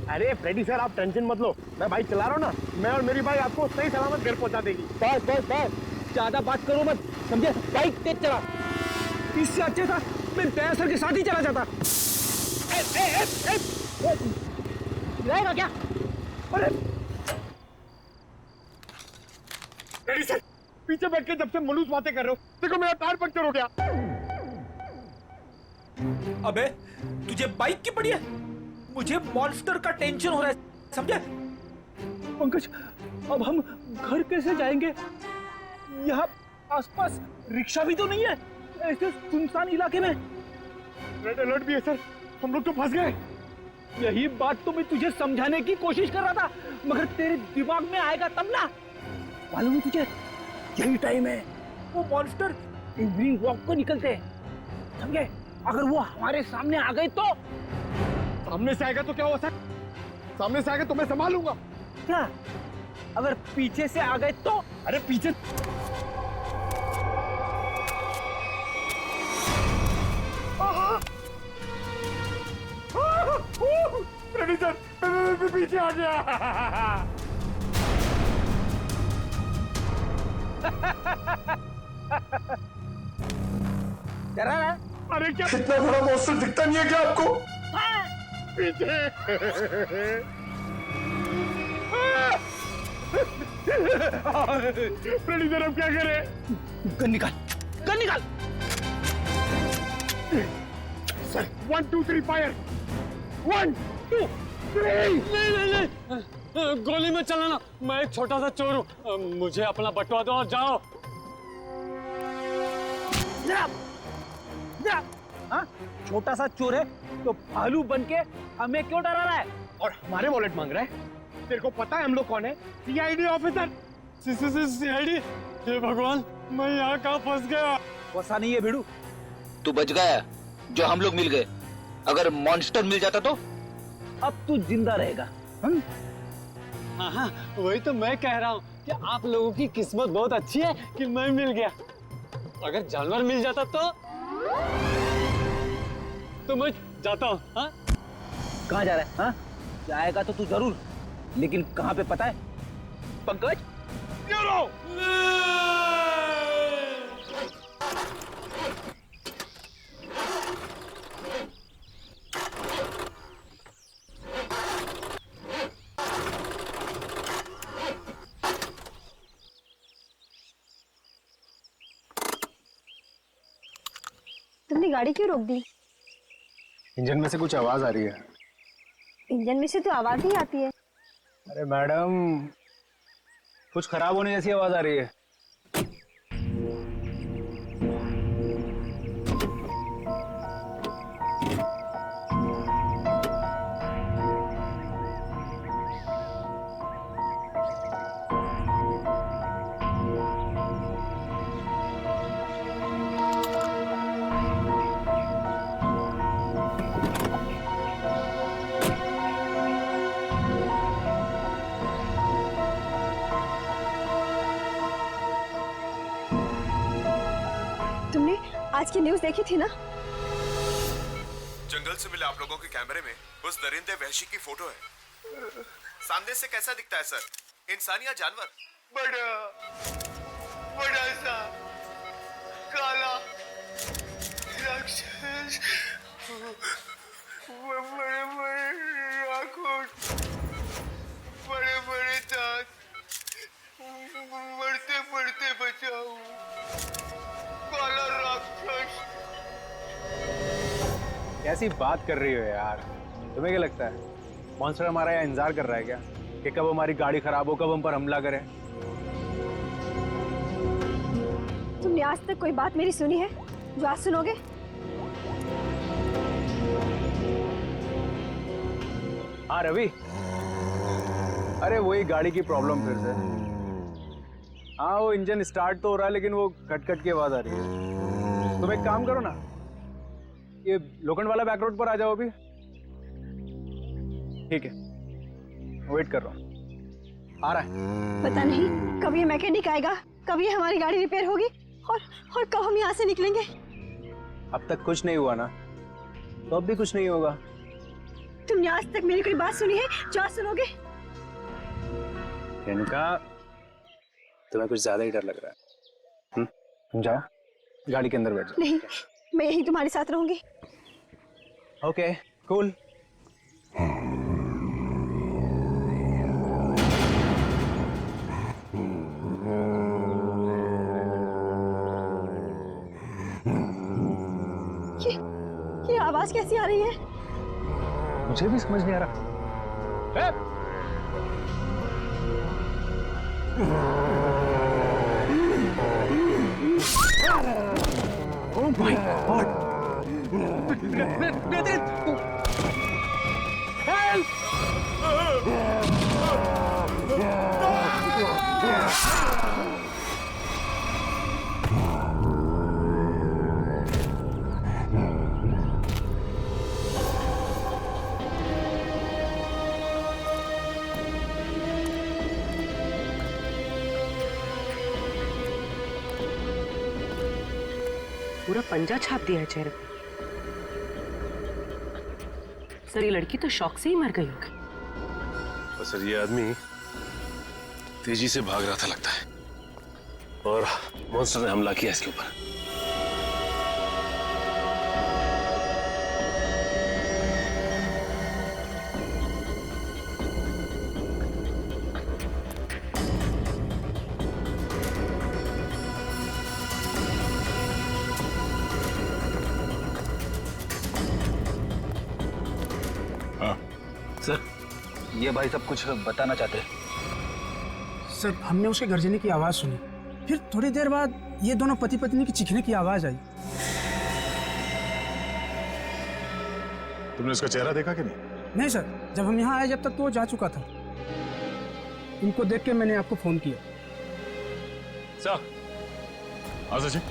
अरे Freddy sir आप tension मत लो, मैं बाइक चला रहा हूँ ना, मैं और मेरी बाइक आपको सही सलामत घर पहुंचा देगी। बस बस बस, ज्यादा बात करो मत, समझे? बाइक तेज चला। इससे अच्छा था मैं तैयार सर के साथ ही चला जाता। रहेगा क्या? अरे फ्रेडी सर पीछे बैठ के जब से मलूस बातें कर रहे हो, देखो मेरा टायर पंक्चर हो गया। अबे तुझे बाइक की पड़ी है, मुझे मॉन्स्टर का टेंशन हो रहा है, समझे? पंकज अब हम घर कैसे जाएंगे? यहाँ आसपास रिक्शा भी तो नहीं है, ऐसे सुनसान इलाके में। रेड अलर्ट भी है सर, हम लोग तो फंस गए। यही बात तो मैं तुझे समझाने की कोशिश कर रहा था, मगर तेरे दिमाग में आएगा तब ना। मालूम है तुझे, यही टाइम है वो मॉन्स्टर इवनिंग वॉक को निकलते हैं, समझे? अगर वो हमारे सामने आ गए तो? सामने से आएगा तो क्या हुआ सर? सामने से आएगा तो मैं संभालूंगा। क्या अगर पीछे से आ गए तो? अरे पीछे फ्रेडी सर मैं पीछे आ गया। डरा ना? अरे क्या इतना बड़ा मॉन्स्टर दिखता नहीं है क्या आपको? पीछे फ्रेडी सर अब क्या करें? गन निकाल, गन निकाल। Sir 1 2 3 fire 1 2 3। नहीं, गोली में चलाना, मैं एक छोटा सा चोर हूँ, मुझे अपना बटवा दो और जाओ। हाँ? छोटा सा चोर है तो भालू बन के हमें क्यों डरा रहा है? और हमारे वॉलेट मांग रहा है। तेरे को पता है हम लोग कौन है? CID officer. सीआईडी? हे भगवान, मैं यहाँ कहाँ फंस गया? वैसा नहीं है भिड़ू। तू बच गया जो हम लोग मिल गए, अगर मॉन्स्टर मिल जाता तो? अब तू जिंदा रहेगा। हाँ, वही तो मैं कह रहा हूँ कि आप लोगों की किस्मत बहुत अच्छी है कि मैं मिल गया। अगर जानवर मिल जाता तो मैं जाता हूँ। हाँ? कहाँ जा रहा है? हाँ? जाएगा तो तू जरूर, लेकिन कहाँ पे पता है? पंकज? तुमने गाड़ी क्यों रोक दी? इंजन में से कुछ आवाज आ रही है। इंजन में से तो आवाज ही आती है। अरे मैडम, कुछ खराब होने जैसी आवाज आ रही है। तुमने आज की न्यूज़ देखी थी ना? जंगल से मिले आप लोगों के कैमरे में उस दरिंदे वहशी की फोटो है। सामने से कैसा दिखता है सर? इंसान या जानवर? बड़ा बड़ा सा काला राक्षस, बड़े बड़े आंखों, बड़े बड़े दांत, बढ़ते बढ़ते बचाओ, काला राक्षस। कैसी बात कर रही हो यार? तुम्हें क्या लगता है मॉन्स्टर हमारा यहाँ इंतजार कर रहा है क्या कि कब हमारी गाड़ी खराब हो, कब हम पर हमला करे? तुमने आज तक कोई बात मेरी सुनी है जो आज सुनोगे? हाँ रवि, अरे वही गाड़ी की प्रॉब्लम फिर से। हाँ वो इंजन स्टार्ट तो हो रहा है लेकिन वो कट कट की आवाज आ रही है। तुम एक काम करो ना, ये लोखंड वाला बैक रोड पर आ जाओ अभी। ठीक है, वेट कर रहा हूँ, आ रहा है। पता नहीं कब ये मैकेनिक आएगा, कब ये हमारी गाड़ी रिपेयर होगी और कब हम यहाँ से निकलेंगे। अब तक कुछ नहीं हुआ ना, तो अब भी कुछ नहीं होगा। तुमने आज तक मेरी कोई बात सुनी है जो आज सुनोगे? रेणुका, तुम्हें कुछ ज्यादा ही डर लग रहा है। तुम जाओ, गाड़ी के अंदर बैठ जाओ। नहीं, मैं यहीं तुम्हारे साथ रहूंगी। Okay, cool. ये आवाज कैसी आ रही है? मुझे भी समझ नहीं आ रहा। Oh my God! पूरा पंजा छाप दिया है चेहरे पे। सर ये लड़की तो शौक से ही मर गई होगी। और सर ये आदमी तेजी से भाग रहा था लगता है और मॉन्स्टर ने हमला किया इसके ऊपर। सर ये भाई सब कुछ बताना चाहते हैं। सर हमने उसके गर्जने की आवाज सुनी, फिर थोड़ी देर बाद ये दोनों पति पत्नी की चीखने की आवाज आई। तुमने उसका चेहरा देखा कि नहीं? नहीं सर, जब हम यहाँ आए जब तक तो वो जा चुका था। उनको देख के मैंने आपको फोन किया। सर आओ सचिन,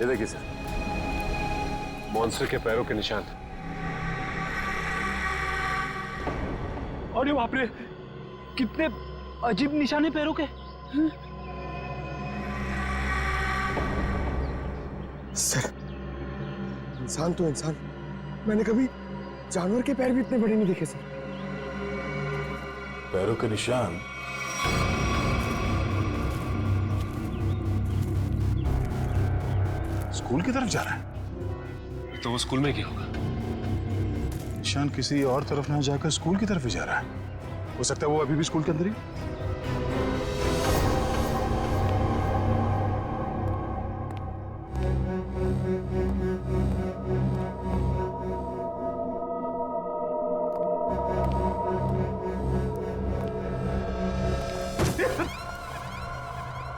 ये देखिए सर, मॉन्स्टर के पैरों के निशान। और ये बाप रे, कितने अजीब निशाने पैरों के। सर, इंसान तो इंसान, मैंने कभी जानवर के पैर भी इतने बड़े नहीं देखे सर। पैरों के निशान? स्कूल की तरफ जा रहा है? तो वो स्कूल में क्या होगा? निशान किसी और तरफ ना जाकर स्कूल की तरफ ही जा रहा है। हो सकता है वो अभी भी स्कूल के अंदर ही।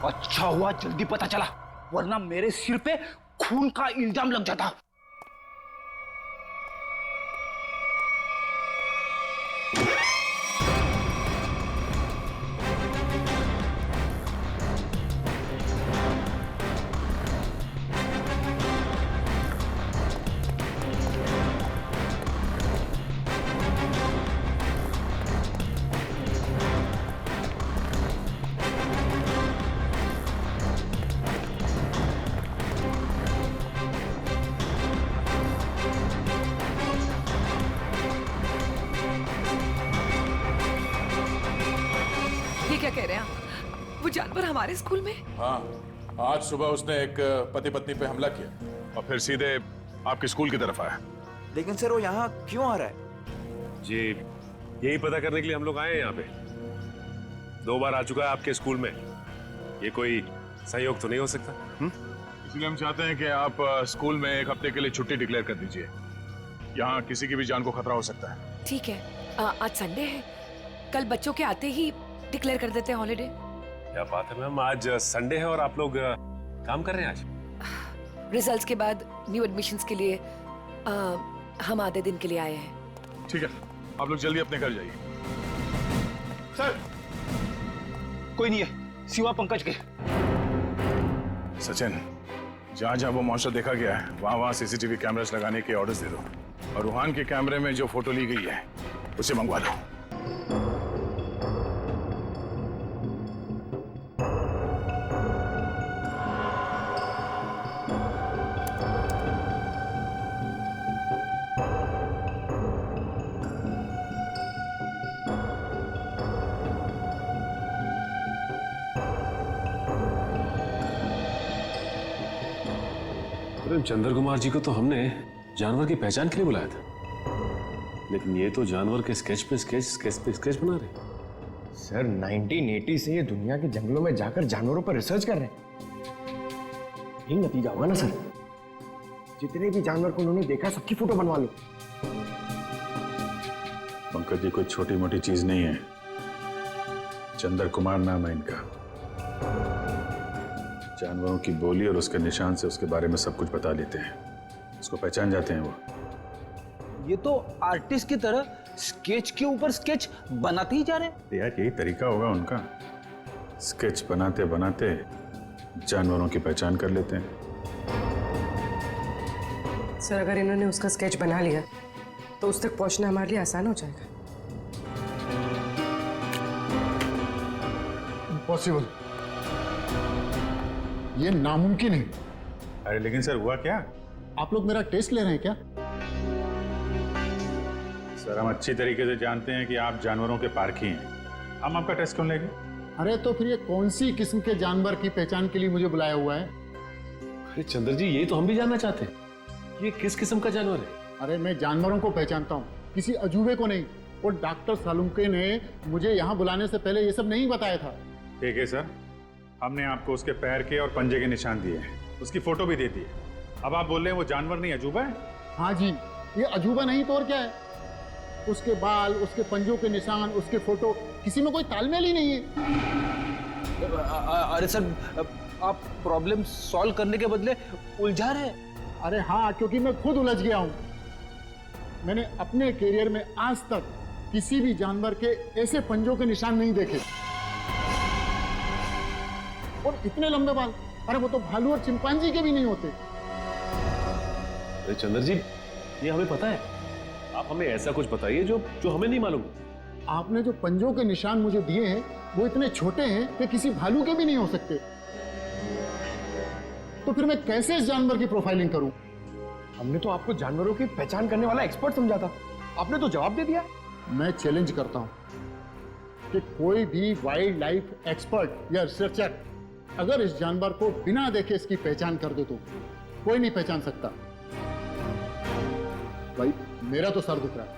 अच्छा हुआ जल्दी पता चला, वरना मेरे सिर पे खून का इल्जाम लग जाता। ये क्या कह रहे हैं आप? वो जानवर हमारे स्कूल में? हाँ, आज सुबह उसने एक पति पत्नी पे हमला किया और फिर सीधे आपके स्कूल की तरफ आया। लेकिन सर वो यहाँ क्यों आ रहा है? जी यही पता करने के लिए हम लोग आए हैं यहाँ पे। 2 बार आ चुका है आपके स्कूल में, ये कोई सहयोग तो नहीं हो सकता? इसलिए हम चाहते हैं कि आप स्कूल में 1 हफ्ते के लिए छुट्टी डिक्लेयर कर दीजिए। यहाँ किसी की भी जान को खतरा हो सकता है। ठीक है, आज संडे है, कल बच्चों के आते ही डिक्लेयर कर देते हैं हॉलिडे। क्या बात है मैम, आज संडे है और आप लोग काम कर रहे हैं आज? रिजल्ट्स के बाद न्यू एडमिशन्स के लिए हम आधे दिन के लिए आए हैं। ठीक है, आप लोग जल्दी अपने घर जाइए। सर कोई नहीं है सिवा पंकज के। सचिन, जहाँ जहाँ वो मॉन्स्टर देखा गया है वहाँ सीसीटीवी कैमरास लगाने के ऑर्डर्स दे दो और रूहान के कैमरे में जो फोटो ली गई है उसे मंगवा लो। मैम, चंद्र कुमार जी को तो हमने जानवर की पहचान के लिए बुलाया था, लेकिन ये तो जानवर के स्केच पे स्केच बना रहे। सर 1980 से ये दुनिया के जंगलों में जाकर जानवरों पर रिसर्च कर रहे हैं। यही नतीजा होगा ना सर। जितने भी जानवर को उन्होंने देखा सबकी फोटो बनवा लो। पंकज जी कोई छोटी मोटी चीज नहीं है। चंद्र कुमार नाम है इनका। जानवरों की बोली और उसके निशान से उसके बारे में सब कुछ बता लेते हैं, उसको पहचान जाते हैं वो। ये तो आर्टिस्ट की तरह स्केच के ऊपर स्केच बनाते ही जा रहे हैं। यार यही तरीका होगा उनका, स्केच बनाते बनाते जानवरों की पहचान कर लेते हैं। सर अगर इन्होंने उसका स्केच बना लिया तो उस तक पहुंचना हमारे लिए आसान हो जाएगा। इम्पॉसिबल, ये नामुमकिन है। अरे लेकिन सर हुआ क्या? आप लोग मेरा टेस्ट ले रहे हैं क्या? सर हम अच्छी तरीके से जानते हैं कि आप जानवरों के पारखी हैं, हम आपका टेस्ट क्यों लेंगे? अरे तो फिर ये कौन सी किस्म के जानवर की पहचान के लिए मुझे बुलाया हुआ है? अरे चंद्र जी, ये तो हम भी जानना चाहते हैं, ये किस किस्म का जानवर है? अरे मैं जानवरों को पहचानता हूँ, किसी अजूबे को नहीं। और डॉक्टर सालुंके ने मुझे यहाँ बुलाने से पहले ये सब नहीं बताया था। ठीक है सर, हमने आपको उसके पैर के और पंजे के निशान दिए हैं, उसकी फोटो भी दे दी है। अब आप बोल रहे हैं वो जानवर नहीं अजूबा है? हाँ जी, ये अजूबा नहीं तो और क्या है। उसके बाल, उसके पंजों के निशान, उसके फोटो, किसी में कोई तालमेल ही नहीं है। अरे सर, आप प्रॉब्लम सॉल्व करने के बदले उलझा रहे हैं। अरे हाँ, क्योंकि मैं खुद उलझ गया हूँ। मैंने अपने करियर में आज तक किसी भी जानवर के ऐसे पंजों के निशान नहीं देखे। और इतने लंबे बाल, अरे वो तो भालू और चिंपांजी के भी नहीं होते। अरे चंद्र जी, ये हमें पता है, आप हमें ऐसा कुछ बताइए जो हमें नहीं मालूम। आपने जो पंजों के निशान मुझे दिए हैं वो इतने छोटे हैं कि किसी भालू के भी नहीं हो सकते। तो फिर मैं कैसे इस जानवर की प्रोफाइलिंग करूं? हमने तो आपको जानवरों की पहचान करने वाला एक्सपर्ट समझा था, आपने तो जवाब दे दिया। मैं चैलेंज करता हूं कि कोई भी वाइल्ड लाइफ एक्सपर्ट या रिसर्चर अगर इस जानवर को बिना देखे इसकी पहचान कर दे तो कोई नहीं पहचान सकता। भाई मेरा तो सर दुख रहा है,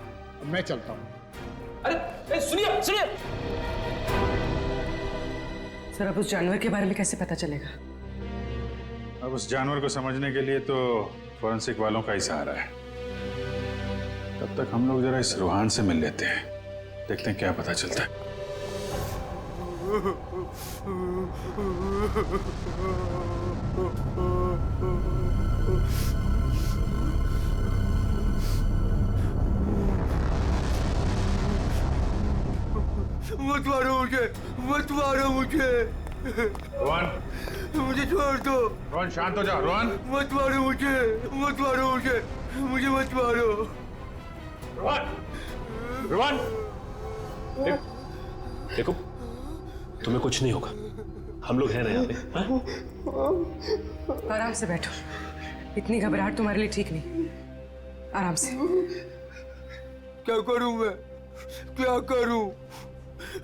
मैं चलता हूं। अरे सुनिए सुनिए, सर अब उस जानवर के बारे में कैसे पता चलेगा? अब उस जानवर को समझने के लिए तो फॉरेंसिक वालों का ही सहारा है। तब तक हम लोग जरा इस रूहान से मिल लेते हैं, देखते हैं क्या पता चलता है। मत मारो मुझे, मत मारो मुझे। रोहन, मुझे छोड़ दो। रोहन शांत हो जाओ। रोहन मत मारो मुझे, मत मारो मुझे, मुझे मत मारो। रोहन, रोहन देखो, तुम्हें कुछ नहीं होगा, हम लोग हैं ना यहाँ पे। आराम से बैठो, इतनी घबराहट तुम्हारे लिए ठीक नहीं। आराम से। क्या करूं मैं, क्या करूं?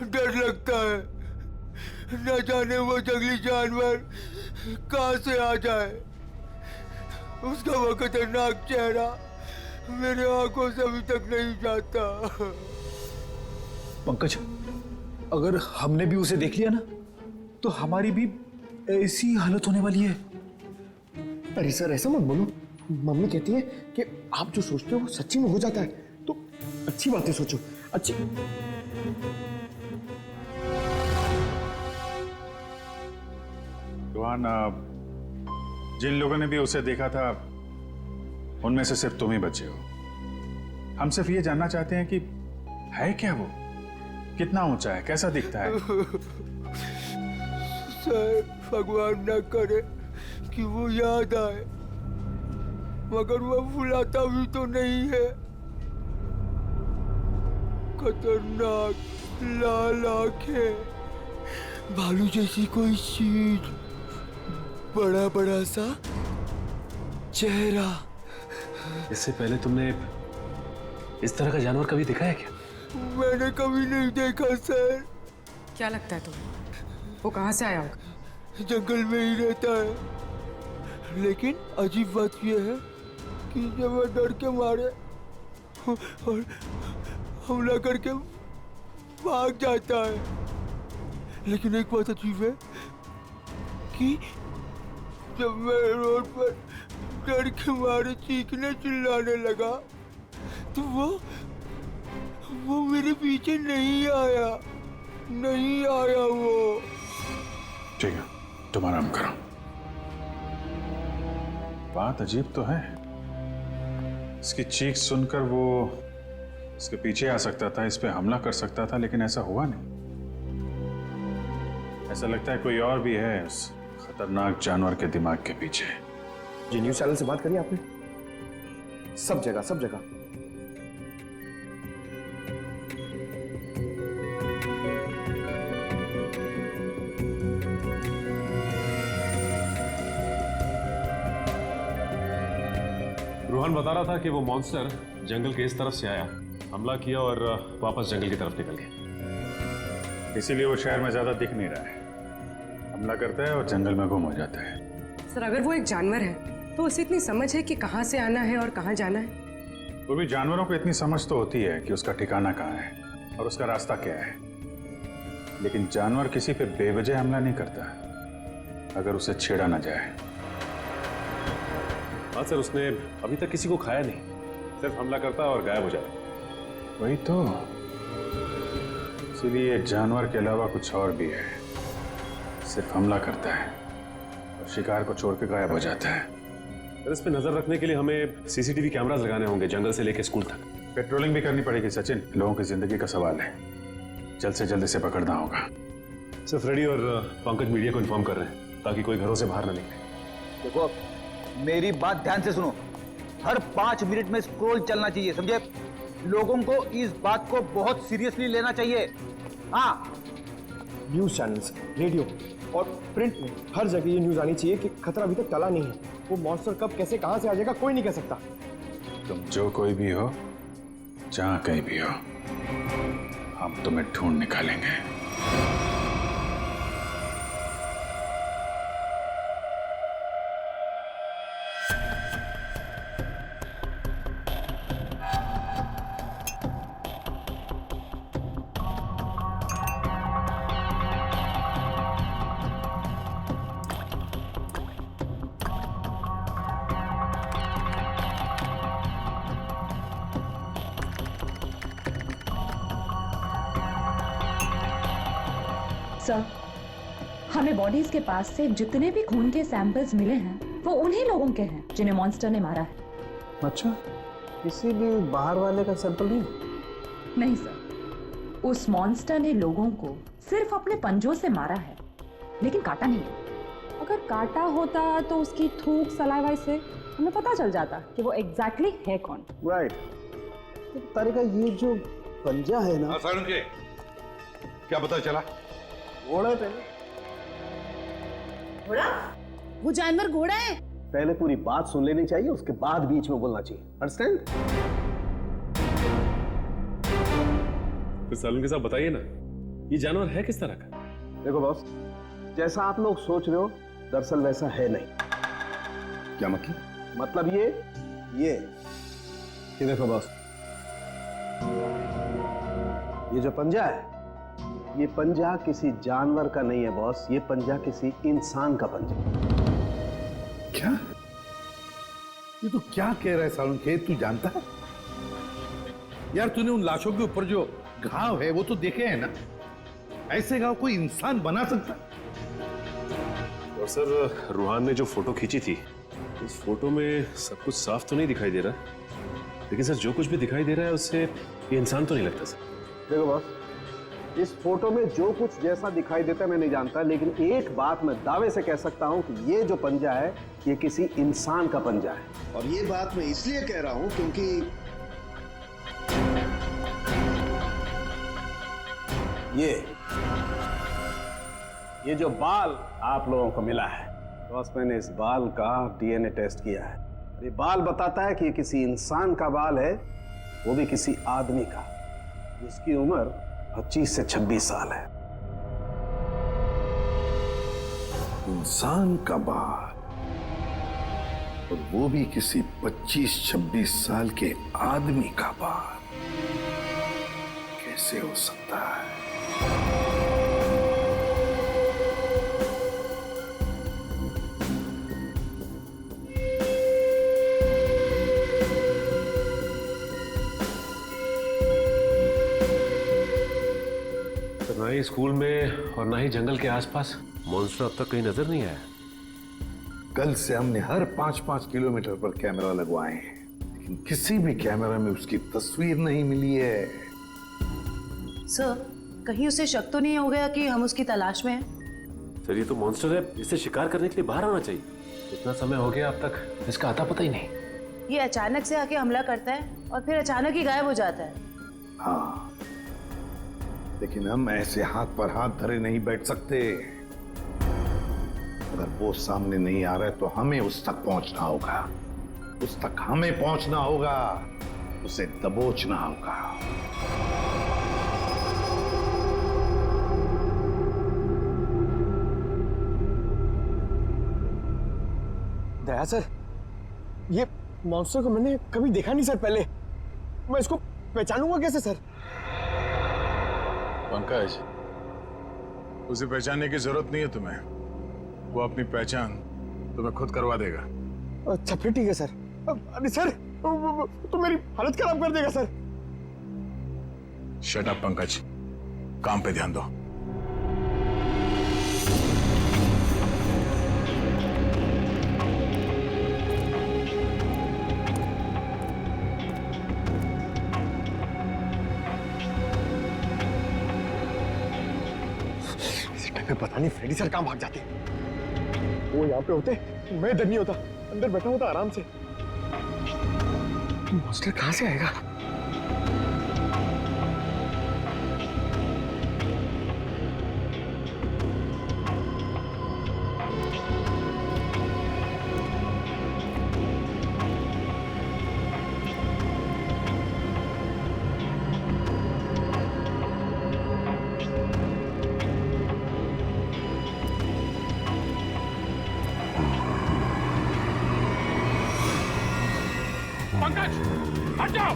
डर लगता है, न जाने वो जंगली जानवर कहां से आ जाए। उसका वो खतरनाक चेहरा मेरे आंखों से अभी तक नहीं जाता। पंकज, अगर हमने भी उसे देख लिया ना तो हमारी भी ऐसी हालत होने वाली है। अरे सर ऐसा मत बोलो, मम्मी कहती है कि आप जो सोचते हो वो सच्ची में हो जाता है, तो अच्छी बातें सोचो। अच्छी रोहन, जिन लोगों ने भी उसे देखा था उनमें से सिर्फ तुम ही बचे हो। हम सिर्फ ये जानना चाहते हैं कि है क्या वो, कितना ऊंचा है, कैसा दिखता है। सर भगवान न करे कि वो याद आए, मगर वो भुलाता भी तो नहीं है। खतरनाक लाल आंखें, भालू जैसी कोई चीज, बड़ा बड़ा सा चेहरा। इससे पहले तुमने इस तरह का जानवर कभी देखा है क्या? मैंने कभी नहीं देखा सर। क्या लगता है तुम्हें, वो कहाँ से आया होगा? जंगल में ही रहता है, लेकिन अजीब बात यह है कि जब वह डर के मारे और हमला करके भाग जाता है, लेकिन एक बात अजीब है कि जब मैं रोड पर डर के मारे चीखने चिल्लाने लगा तो वो मेरे पीछे नहीं आया वो। ठीक है, तुम आराम करो। बात अजीब तो है, इसकी चीख सुनकर वो इसके पीछे आ सकता था, इस पे हमला कर सकता था, लेकिन ऐसा हुआ नहीं। ऐसा लगता है कोई और भी है उस खतरनाक जानवर के दिमाग के पीछे। जी न्यूज चैनल से बात करी आपने? सब जगह। रोहन बता रहा था कि वो मॉन्स्टर जंगल के इस तरफ से आया, हमला किया और वापस जंगल की तरफ निकल गया। इसीलिए वो शहर में ज्यादा दिख नहीं रहा है, हमला करता है और जंगल में गुम हो जाता है। सर अगर वो एक जानवर है तो उसे इतनी समझ है कि कहाँ से आना है और कहाँ जाना है? वो भी जानवरों को इतनी समझ तो होती है कि उसका ठिकाना कहाँ है और उसका रास्ता क्या है, लेकिन जानवर किसी पे बेवजह हमला नहीं करता अगर उसे छेड़ा ना जाए। हाँ सर, उसने अभी तक किसी को खाया नहीं, सिर्फ हमला करता और गायब हो जाता। वही तो, इसीलिए जानवर के अलावा कुछ और भी है, सिर्फ हमला करता है और शिकार को छोड़ के गायब हो जाता है। सर इस पे नजर रखने के लिए हमें सीसीटीवी कैमरास लगाने होंगे जंगल से लेकर स्कूल तक। पेट्रोलिंग भी करनी पड़ेगी सचिन, लोगों की जिंदगी का सवाल है, जल्द से जल्द इसे पकड़ना होगा। सर फ्रेडी और पंकज मीडिया को इन्फॉर्म कर रहे हैं ताकि कोई घरों से बाहर ना निकले। देखो मेरी बात ध्यान से सुनो, हर 5 मिनट में स्क्रॉल चलना चाहिए, समझे? लोगों को इस बात को बहुत सीरियसली लेना चाहिए। हाँ, न्यूज चैनल्स, रेडियो और प्रिंट में हर जगह ये न्यूज आनी चाहिए कि खतरा अभी तक टला नहीं है। वो मॉन्स्टर कब कैसे कहां से आ जाएगा कोई नहीं कह सकता। तुम जो कोई भी हो, जहां कहीं भी हो, हम तुम्हें ढूंढ निकालेंगे। सर, हमें बॉडीज के पास से जितने भी खून के सैंपल्स मिले हैं वो उन्हीं लोगों के हैं जिन्हें मॉन्स्टर ने मारा है। अच्छा, किसी भी बाहर वाले का सैंपल नहीं? नहीं सर, उस मॉन्स्टर ने लोगों को सिर्फ अपने पंजों से मारा है, लेकिन काटा नहीं है। अगर काटा होता तो उसकी थूक सलाइवा से हमें पता चल जाता कि वो एग्जैक्टली है कौन। राइट। तो तारिका, ये जो पंजा है ना, क्या पता चला? घोड़ा है पहले। घोड़ा? वो जानवर घोड़ा है? पहले पूरी बात सुन लेनी चाहिए, उसके बाद बीच में बोलना चाहिए। अंडरस्टैंड? तो सालून के साथ बताइए ना, ये जानवर है किस तरह का? देखो बॉस, जैसा आप लोग सोच रहे हो दरअसल वैसा है नहीं। क्या मतलब? मतलब ये देखो बॉस, ये जो पंजा है, ये पंजा किसी जानवर का नहीं है बॉस, ये पंजा किसी इंसान का पंजा। क्या? ये तो क्या कह रहा है सालून के? तू जानता है यार, तूने उन लाशों के ऊपर जो घाव है वो तो देखे हैं ना? ऐसे घाव कोई इंसान बना सकता? और सर रूहान ने जो फोटो खींची थी, उस फोटो में सब कुछ साफ तो नहीं दिखाई दे रहा, लेकिन सर जो कुछ भी दिखाई दे रहा है उससे ये इंसान तो नहीं लगता सर। देखो बॉस, इस फोटो में जो कुछ जैसा दिखाई देता है मैं नहीं जानता, लेकिन एक बात मैं दावे से कह सकता हूं कि ये जो पंजा है ये किसी इंसान का पंजा है। और ये बात मैं इसलिए कह रहा हूं क्योंकि ये जो बाल आप लोगों को मिला है बॉस, मैंने इस बाल का डीएनए टेस्ट किया है। ये बाल बताता है कि ये किसी इंसान का बाल है, वो भी किसी आदमी का, जिसकी उम्र 25 से 26 साल है। इंसान का बाल? और वो भी किसी 25-26 साल के आदमी का बाल। कैसे हो सकता है? तो ना ही स्कूल में और ना ही जंगल के आसपास मॉन्स्टर अब तक कहीं नजर नहीं आया। कल से हमने हर 5-5 किलोमीटर पर कैमरा लगवाए हैं, लेकिन किसी भी कैमरा में उसकी तस्वीर नहीं मिली है। सर, कहीं उसे शक तो नहीं हो गया कि हम उसकी तलाश में हैं? सर ये तो मॉन्स्टर है, इसे शिकार करने के लिए बाहर आना चाहिए। इतना समय हो गया अब तक इसका आता पता ही नहीं। ये अचानक से आके हमला करता है और फिर अचानक ही गायब हो जाता है। हाँ, लेकिन हम ऐसे हाथ पर हाथ धरे नहीं बैठ सकते। अगर वो सामने नहीं आ रहा है तो हमें उस तक पहुंचना होगा। उस तक हमें पहुंचना होगा, उसे दबोचना होगा। दया सर, ये मॉन्स्टर को मैंने कभी देखा नहीं सर पहले। मैं इसको पहचानूंगा कैसे सर? पंकज, उसे पहचानने की जरूरत नहीं है तुम्हें। वो अपनी पहचान तुम्हें खुद करवा देगा। अच्छा फिर ठीक है सर। अरे सर, तो मेरी हालत खराब कर देगा सर। शट अप पंकज, काम पे ध्यान दो। पता नहीं फ्रेडी सर कहां भाग जाते। वो यहाँ पे होते मैं डर नहीं होता, अंदर बैठा होता आराम से। मॉन्स्टर कहां से आएगा? पंकज, हट जाओ।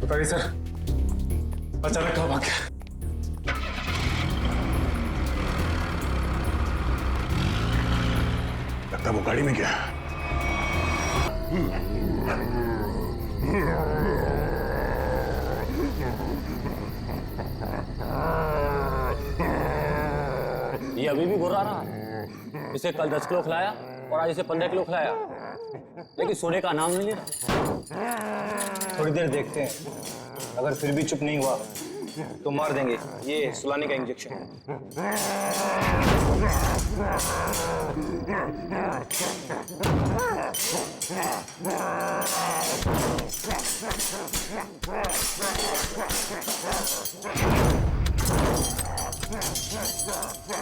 बताइए सर, अचानक कहाँ भाग गया? लगता वो गाड़ी में गया। ये अभी भी घुरा रहा है। इसे कल 10 किलो खिलाया और आज इसे 15 किलो खिलाया, लेकिन सोने का नाम नहीं ले रहा। थोड़ी देर देखते हैं, अगर फिर भी चुप नहीं हुआ तो मार देंगे। ये सुलाने का इंजेक्शन है।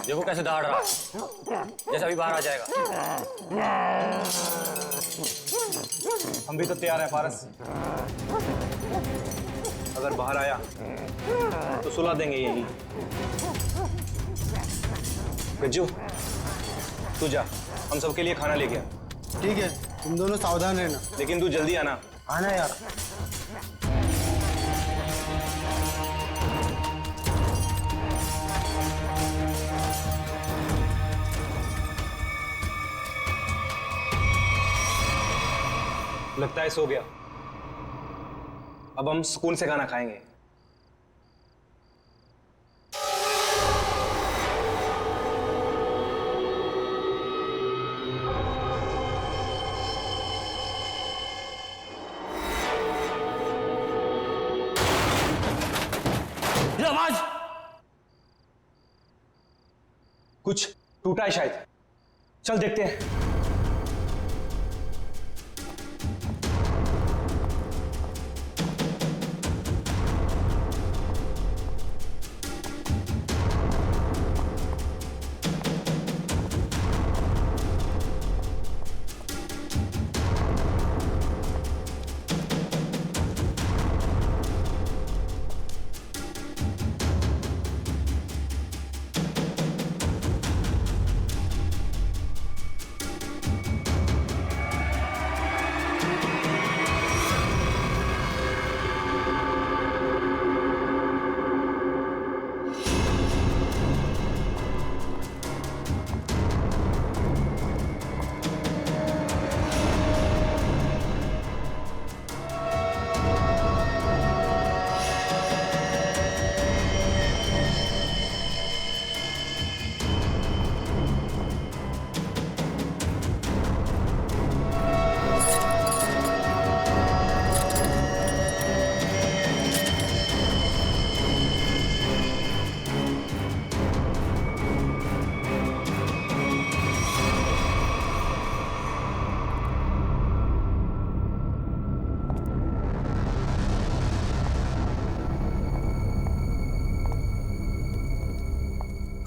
देखो कैसे दौड़ रहा है, जैसे अभी बाहर आ जाएगा। हम भी तो तैयार हैं फारस। अगर बाहर आया तो सुला देंगे यही। गज्जू, तू जा, हम सबके लिए खाना लेके आ। ठीक है, तुम दोनों सावधान रहना। लेकिन तू जल्दी आना। आना यार। लगता है सो गया। अब हम सुकून से खाना खाएंगे। ये आवाज कुछ टूटा है शायद। चल देखते हैं।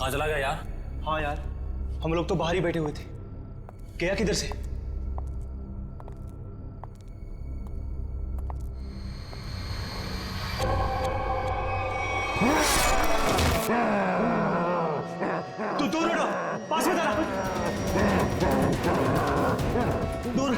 कहाँ चला गया यार? हाँ यार, हम लोग तो बाहर ही बैठे हुए थे। गया किधर से? तू दूर हटो, पास में चला। दूर।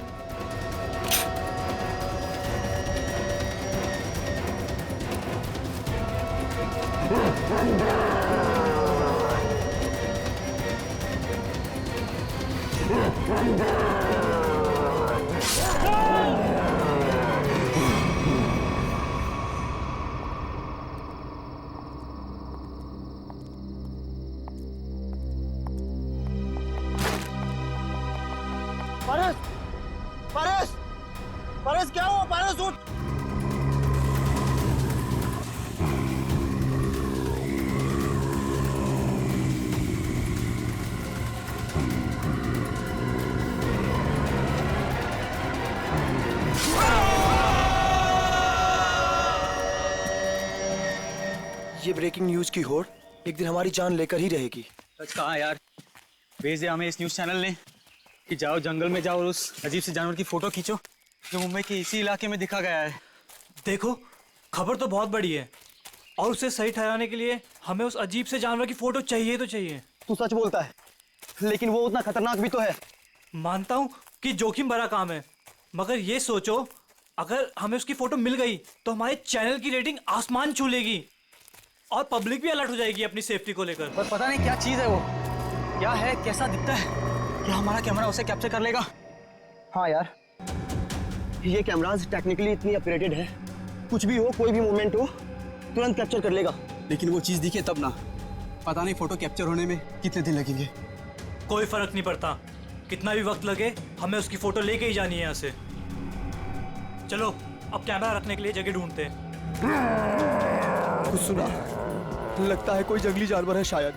पारस, पारस, पारस क्या हुआ? पारस उठ। ये ब्रेकिंग न्यूज की होड़ एक दिन हमारी जान लेकर ही रहेगी। सच कहा यार, भेजे हमें इस न्यूज चैनल ने कि जाओ जंगल में जाओ और उस अजीब से जानवर की फोटो खींचो जो मुंबई के इसी इलाके में दिखा गया है। देखो, खबर तो बहुत बड़ी है और उसे सही ठहराने के लिए हमें उस अजीब से जानवर की फोटो चाहिए तो चाहिए। तू सच बोलता है, लेकिन वो उतना खतरनाक भी तो है। मानता हूँ कि जोखिम भरा काम है, मगर ये सोचो अगर हमें उसकी फोटो मिल गई तो हमारे चैनल की रेटिंग आसमान छू लेगी और पब्लिक भी अलर्ट हो जाएगी अपनी सेफ्टी को लेकर। पर पता नहीं क्या चीज है वो, क्या है, कैसा दिखता है, क्या हमारा कैमरा उसे कैप्चर कर लेगा? हाँ यार, ये कैमराज टेक्निकली इतनी अपग्रेडेड है, कुछ भी हो, कोई भी मूवमेंट हो, तुरंत कैप्चर कर लेगा। लेकिन वो चीज दिखे तब ना, पता नहीं फोटो कैप्चर होने में कितने दिन लगेंगे। कोई फर्क नहीं पड़ता, कितना भी वक्त लगे हमें उसकी फोटो लेके ही जानी है यहाँ से। चलो अब कैमरा रखने के लिए जगह ढूंढते हैं। कुछ सुना? लगता है कोई जंगली जानवर है शायद।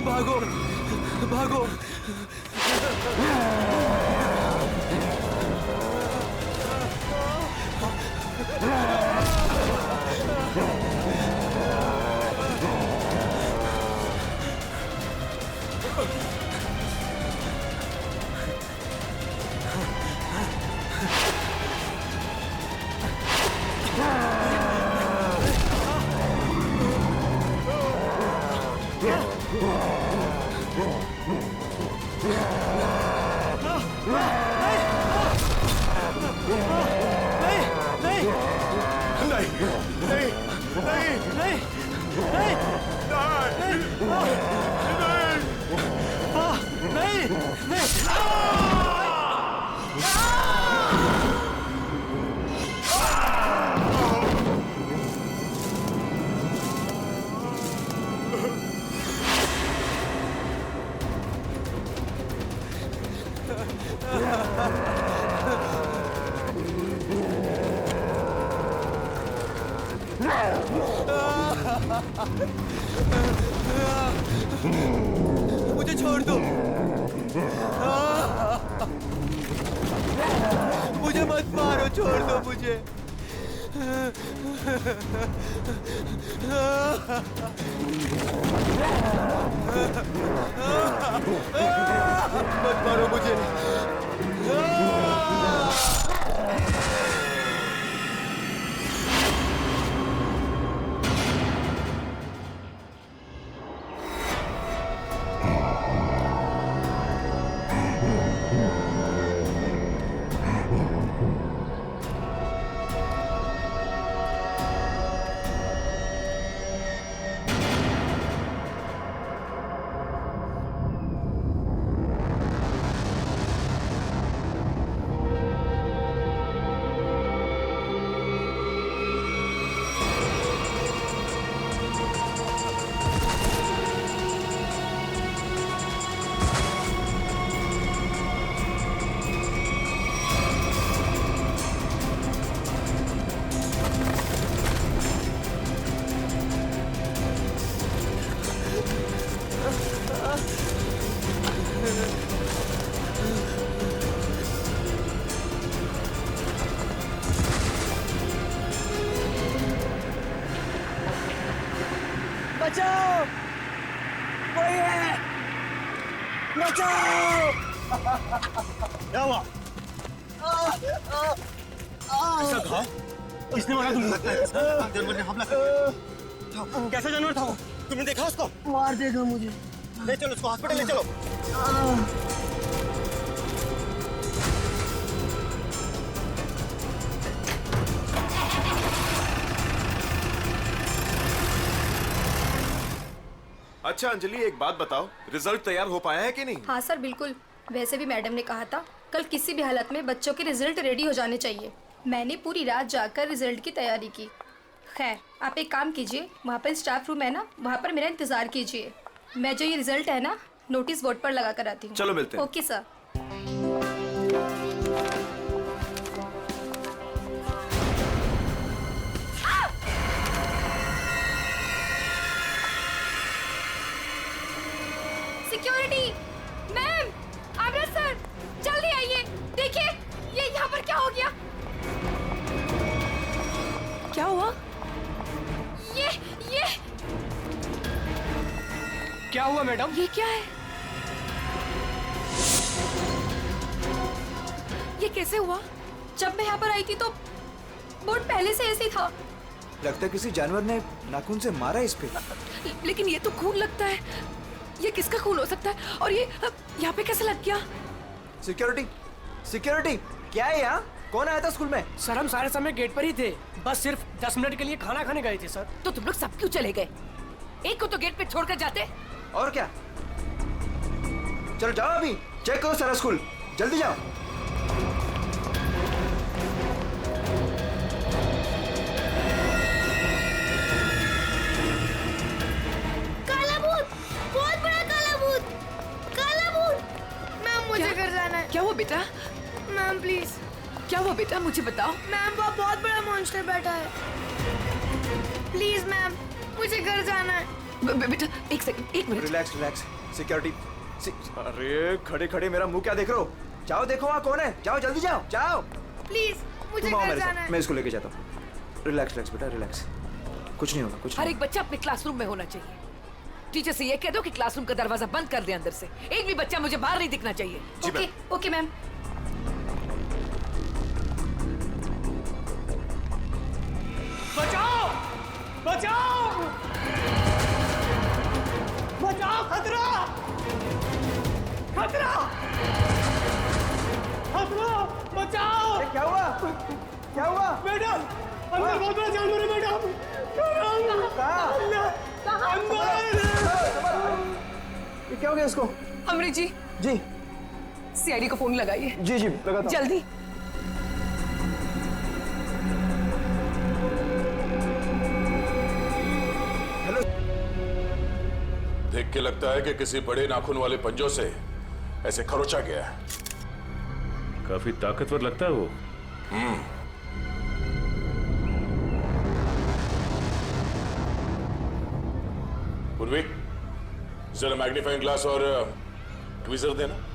भागो, भागो। मुझे छोड़ दो, मुझे मत मारो, छोड़ दो मुझे। मत मारो मुझे। बचाओ, कोई है, बचाओ। क्या हुआ? ऐसा घाव किसने मारा तुमको? लगता है जानवर ने हमला कर। कैसा जानवर था वो? तुमने देखा उसको? मार देगा मुझे। ले चलो उसको हॉस्पिटल ले चलो। अच्छा अंजलि, एक बात बताओ, रिजल्ट तैयार हो पाया है कि नहीं? हाँ सर, बिल्कुल। वैसे भी मैडम ने कहा था कल किसी भी हालत में बच्चों के रिजल्ट रेडी हो जाने चाहिए। मैंने पूरी रात जाकर रिजल्ट की तैयारी की। खैर, आप एक काम कीजिए, वहाँ पर स्टाफ रूम है ना, वहाँ पर मेरा इंतजार कीजिए। मैं जो ये रिजल्ट है ना, नोटिस बोर्ड पर लगा कर आती हूँ। चलो मिलते हैं। Okay sir. सिक्योरिटी मैम, आमरा सर, जल्दी आइए। देखिए ये यहाँ पर क्या हो गया। क्या हुआ? ये क्या हुआ मैडम? ये क्या है? ये कैसे हुआ? जब मैं यहाँ पर आई थी तो बोर्ड पहले से ऐसे ही था। लगता है किसी जानवर ने नाखून से मारा इस पे। लेकिन ये तो खून लगता है। ये किसका खून हो सकता है? और ये यहाँ पे कैसे लग गया? सिक्योरिटी, सिक्योरिटी, क्या है यहाँ? कौन आया था स्कूल में? सर हम सारे समय गेट पर ही थे, बस सिर्फ 10 मिनट के लिए खाना खाने गए थे सर। तो तुम लोग सब क्यों चले गए? एक को तो गेट पे छोड़कर जाते। और क्या? चलो जाओ, अभी चेक करो सारा स्कूल, जल्दी जाओ। काला भूत, बहुत बड़ा काला भूत, काला भूत। मैम मुझे घर जाना है। क्या हुआ बेटा? Ma'am please. क्या हुआ बेटा, मुझे बताओ। मैम वो बहुत बड़ा मॉन्स्टर बैठा है। प्लीज मैम, मुझे घर जाना है। बेटा एक सेकंड, एक मिनट। Relax relax. सिक्योरिटी, अरे खड़े खड़े मेरा मुंह क्या देख रहे हो? जाओ देखो वहाँ कौन है, जाओ जल्दी जाओ, जाओ। प्लीज मुझे तुम आओ घर मेरे जाना साथ, है। मैं इसको लेके जाता हूँ। रिलैक्स रिलैक्स बेटा, रिलैक्स, कुछ नहीं होगा, कुछ हर नहीं। एक बच्चा अपने क्लासरूम में होना चाहिए। टीचर से ये कह दो कि क्लासरूम का दरवाजा बंद कर दे अंदर से। एक भी बच्चा मुझे बाहर नहीं दिखना चाहिए। Okay okay ma'am. बचाओ, बचाओ, बचाओ, खतरा, खतरा, खतरा, बचाओ। क्या हुआ? क्या हुआ? मैडम, अंदर बहुत बड़ा जानवर है मैडम। ये क्या हो गया इसको? अमृत जी। जी। सीआईडी को फोन लगाइए। जी जी लगाता हूं। जल्दी। देख के लगता है कि किसी बड़े नाखून वाले पंजों से ऐसे खरोचा गया है। काफी ताकतवर लगता है वो। उर्वी, जरा मैग्नीफाइंग ग्लास और ट्वीजर देना।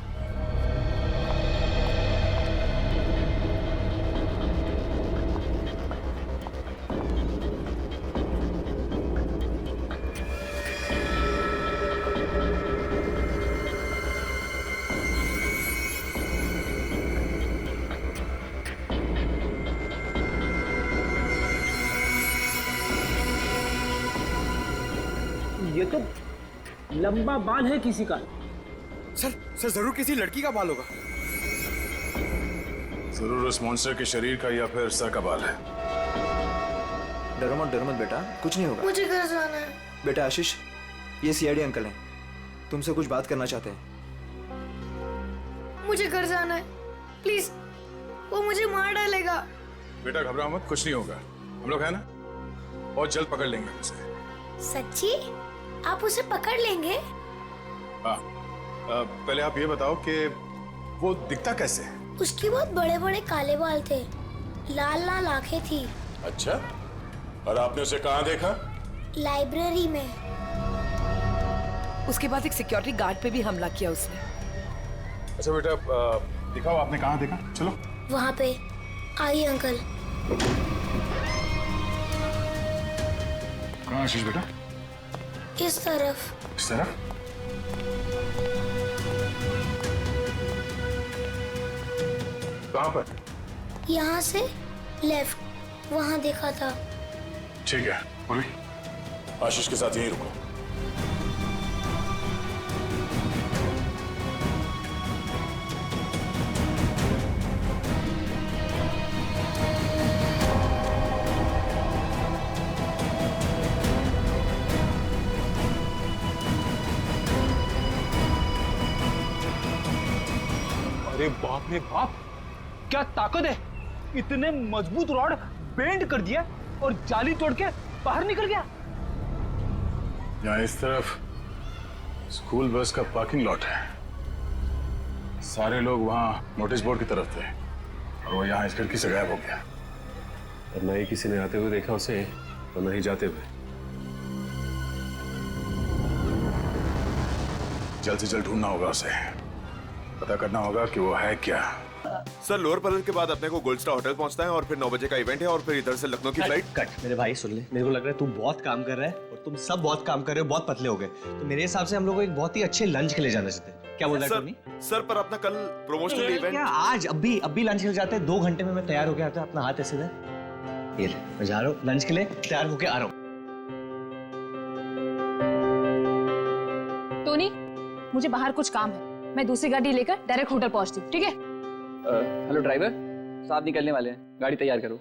ये तो लंबा बाल है किसी का। सर जरूर किसी लड़की का बाल होगा। जरूर उस मॉन्स्टर के शरीर का या फिर सर का बाल है। डरो मत बेटा, कुछ नहीं होगा। मुझे घर जाना है। बेटा आशीष, ये सीआईडी अंकल हैं, तुमसे कुछ बात करना चाहते हैं। मुझे घर जाना है, प्लीज, वो मुझे मार डालेगा। बेटा घबराओ मत, कुछ नहीं होगा। हम लोग है ना, बहुत जल्द पकड़ लेंगे उसे। सच्ची? आप उसे पकड़ लेंगे? हाँ, पहले आप ये बताओ कि वो दिखता कैसे है? उसके बहुत बड़े बड़े काले बाल थे, लाल लाल आंखें थी। अच्छा, और आपने उसे कहाँ देखा? लाइब्रेरी में। उसके बाद एक सिक्योरिटी गार्ड पे भी हमला किया उसने। अच्छा बेटा, दिखाओ आपने कहाँ देखा, चलो। वहाँ पे। आइए अंकल। कहाँ आशीष बेटा? इस तरफ। इस तरफ? कहाँ पर? यहाँ से लेफ्ट, वहाँ देखा था। ठीक है, बोलिए। आशीष के साथ यहीं रुको। अरे बाप रे बाप, क्या ताकत है! इतने मजबूत रॉड बेंड कर दिया और जाली तोड़ के बाहर निकल गया। यहाँ इस तरफ स्कूल बस का पार्किंग लॉट है। सारे लोग वहाँ नोटिस बोर्ड की तरफ थे और वो यहाँ इस खिड़की से गायब हो गया। और न ही किसी ने आते हुए देखा उसे और न ही जाते हुए। जल्द से जल्द ढूंढना होगा उसे, पता करना होगा कि वो है क्या। सर लोअर पलर के बाद अपने को गोल्ड स्टार होटल पहुंचना है और फिर 9 बजे का इवेंट है और फिर इधर से लखनऊ की फ्लाइट। कट मेरे भाई, सुन ले, मेरे को लग रहा है तू बहुत काम कर रहा है और तुम सब बहुत काम कर रहे हो, बहुत पतले हो गए। तो मेरे हिसाब से हम लोग को एक बहुत ही अच्छे लंच के लिए जाना चाहते हैं। क्या बोल रहा है टोनी? सर पर अपना कल प्रमोशनल इवेंट। क्या आज अभी लंच के लिए जाते हैं? 2 घंटे में मैं तैयार होके आता हूँ। अपना हाथ ऐसे दे। ये ले, मैं जा रहा हूँ लंच के लिए, तैयार होके आ रहा हूँ। टोनी, मुझे बाहर कुछ काम है, मैं दूसरी गाड़ी लेकर डायरेक्ट होटल पहुंचती हूँ, ठीक है? हेलो ड्राइवर साहब, निकलने वाले हैं, गाड़ी तैयार करो।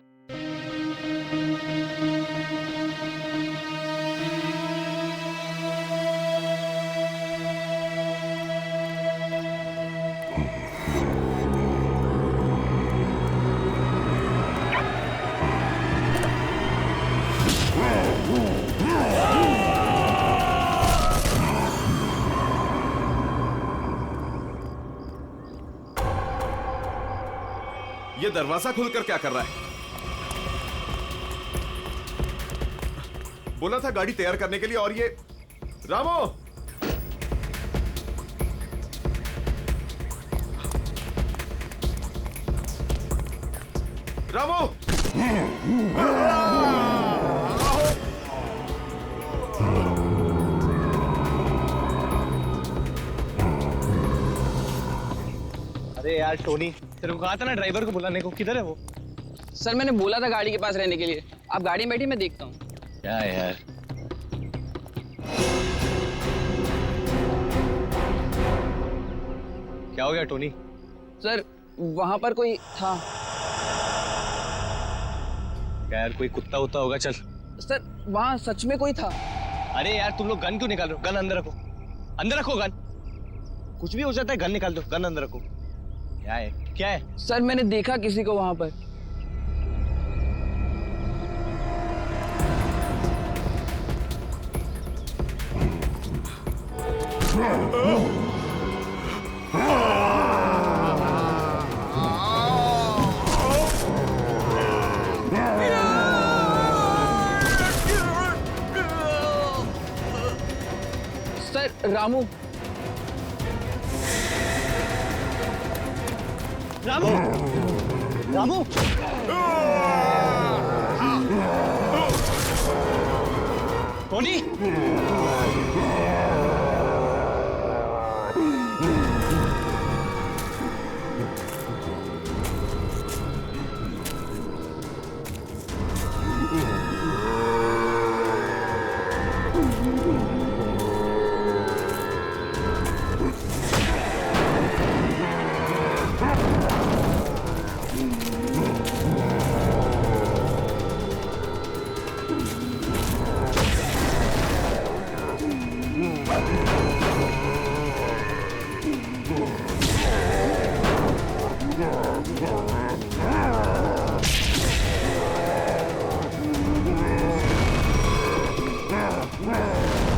ये दरवाजा खुलकर क्या कर रहा है? बोला था गाड़ी तैयार करने के लिए और ये रामो! रामो! अरे यार टोनी, तेरे को कहा था ना ड्राइवर को बुलाने को, किधर है वो? सर मैंने बोला था गाड़ी के पास रहने के लिए, आप गाड़ी में बैठी, मैं देखता हूँ। क्या यार, क्या हो गया टोनी? सर वहां पर कोई था। क्या यार, कोई कुत्ता उत्ता होगा? चल। सर वहां सच में कोई था। अरे यार तुम लोग गन क्यों निकाल रहे हो? गन अंदर रखो, अंदर रखो गन। कुछ भी हो जाता है, गन निकाल दो, गन अंदर रखो। क्या है, क्या है? सर मैंने देखा किसी को वहां पर। Ramu Ramu Ramu Tony Yeah.